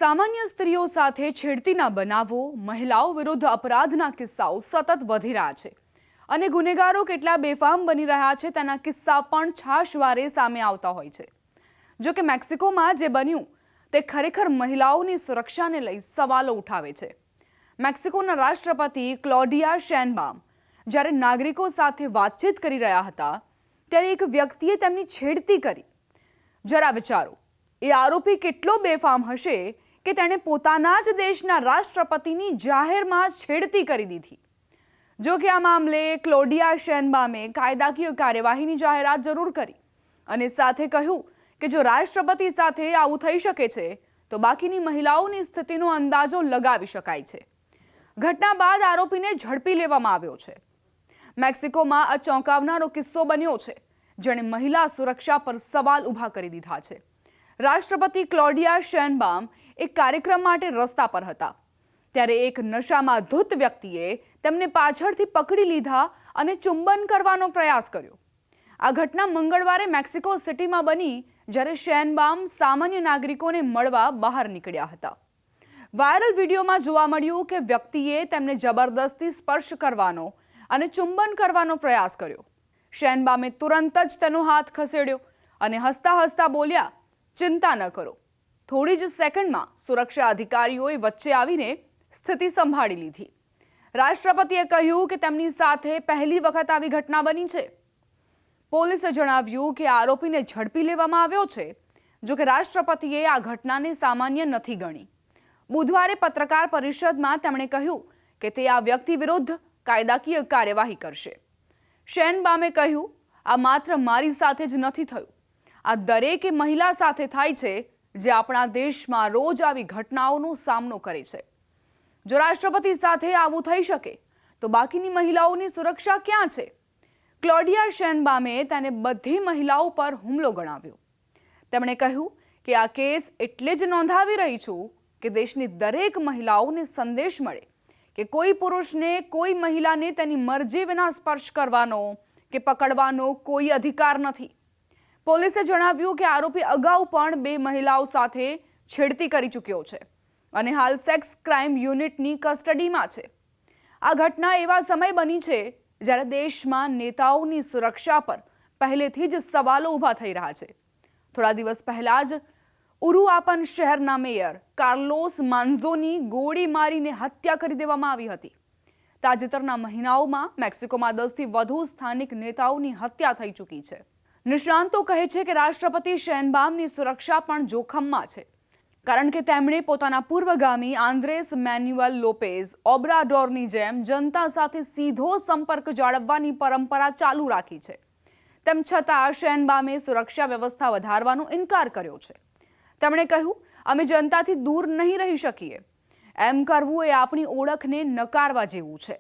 સામાન્ય સ્ત્રીઓ સાથે છેડતીના બનાવો, મહિલાઓ વિરુદ્ધ અપરાધના કિસ્સાઓ સતત વધી રહ્યા છે અને ગુનેગારો કેટલા બેફામ બની રહ્યા છે તેના કિસ્સા પણ છાશવારે સામે આવતા હોય છે। જો કે મેક્સિકોમાં જે બન્યું તે ખરેખર મહિલાઓની સુરક્ષાને લઈ સવાલો ઉઠાવે છે। મેક્સિકોના રાષ્ટ્રપતિ ક્લોડિયા શેનબામ જ્યારે નાગરિકો સાથે વાતચીત કરી રહ્યા હતા ત્યારે એક વ્યક્તિએ તેમની છેડતી કરી। જરા વિચારો, એ આરોપી કેટલો બેફામ હશે કે તેણે પોતાના જ દેશના રાષ્ટ્રપતિની જાહેરમાં છેડતી કરી દીધી। જો કે આ મામલે ક્લોડિયા શેનબામે કાયદાકીય કાર્યવાહીની જાહેરાત જરૂર કરી અને સાથે કહ્યું કે જો રાષ્ટ્રપતિ સાથે આવું થઈ શકે છે તો બાકીની મહિલાઓની સ્થિતિનો અંદાજો લગાવી શકાય છે। ઘટના બાદ આરોપીને ઝડપી લેવામાં આવ્યો છે। મેક્સિકોમાં આ ચોંકાવનારો કિસ્સો બન્યો છે જેણે મહિલા સુરક્ષા પર સવાલ ઊભા કરી દીધા છે। રાષ્ટ્રપતિ ક્લોડિયા શેનબામ એક કાર્યક્રમ માટે રસ્તા પર હતા ત્યારે એક નશામાં ધૂત વ્યક્તિએ તેમને પાછળથી પકડી લીધા અને ચુંબન કરવાનો પ્રયાસ કર્યો। આ ઘટના મંગળવારે મેક્સિકો સિટીમાં બની જ્યારે શેનબામ સામાન્ય નાગરિકોને મળવા બહાર નીકળ્યા હતા। વાયરલ વિડીયોમાં જોવા મળ્યું કે વ્યક્તિએ તેમને જબરદસ્તી સ્પર્શ કરવાનો અને ચુંબન કરવાનો પ્રયાસ કર્યો। શેનબામે તુરંત જ તેનો હાથ ખસેડ્યો અને હસતા હસતા બોલ્યા, ચિંતા ન કરો। થોડી જ સેકન્ડમાં સુરક્ષા અધિકારીઓએ વચ્ચે આવીને સ્થિતિ સંભાળી લીધી। રાષ્ટ્રપતિએ કહ્યું કે તેમની સાથે પહેલી વખત આવી ઘટના બની છે। પોલીસે જણાવ્યું કે આરોપીને ઝડપી લેવામાં આવ્યો છે। જો કે રાષ્ટ્રપતિએ આ ઘટનાને સામાન્ય નથી ગણી। બુધવારે પત્રકાર પરિષદમાં તેમણે કહ્યું કે તે આ વ્યક્તિ વિરુદ્ધ કાયદાકીય કાર્યવાહી કરશે। શેનબામે કહ્યું, આ માત્ર મારી સાથે જ નથી થયું, આ દરેક મહિલા સાથે થાય છે જે આપણા દેશમાં રોજ આવી ઘટનાઓનો સામનો કરે છે। જો રાષ્ટ્રપતિ સાથે આવું થઈ શકે તો બાકીની મહિલાઓની સુરક્ષા ક્યાં છે? ક્લોડિયા શેનબામે તેને બધી મહિલાઓ પર હુમલો ગણાવ્યો। તેમણે કહ્યું કે આ કેસ એટલે જ નોંધાવી રહી છું કે દેશની દરેક મહિલાઓને સંદેશ મળે કે કોઈ પુરુષને કોઈ મહિલાને તેની મરજી વિના સ્પર્શ કરવાનો કે પકડવાનો કોઈ અધિકાર નથી। પોલીસે જણાવ્યું કે આરોપી અગાઉ પણ 2 મહિલાઓ સાથે છેડતી કરી ચૂક્યો છે અને હાલ સેક્સ ક્રાઇમ યુનિટની કસ્ટડીમાં છે। આ ઘટના એવા સમય બની છે જ્યારે દેશમાં નેતાઓની સુરક્ષા પર પહેલેથી જ સવાલો ઊભા થઈ રહ્યા છે। થોડા દિવસ પહેલા જ ઉરુઆપન શહેરના મેયર કાર્લોસ માંઝોની ગોળી મારીને હત્યા કરી દેવામાં આવી હતી। તાજેતરના મહિનાઓમાં મેક્સિકોમાં 10થી વધુ સ્થાનિક નેતાઓની હત્યા થઈ ચૂકી છે। નિષ્ણાંતો કહે છે કે રાષ્ટ્રપતિ શેનબામની સુરક્ષા પણ જોખમમાં છે કારણ કે તેમણે પોતાના પૂર્વગામી આન્દ્રેસ મેન્યુઅલ લોપેઝ ઓબ્રાડોરની જેમ જનતા સાથે સીધો સંપર્ક જાળવવાની પરંપરા ચાલુ રાખી છે। તેમ છતાં શેનબામે સુરક્ષા વ્યવસ્થા વધારવાનો ઇનકાર કર્યો છે। તેમણે કહ્યું, અમે જનતાથી દૂર નહીં રહી શકીએ। એમ કરવું એ આપણી ઓળખને નકારવા જેવું છે।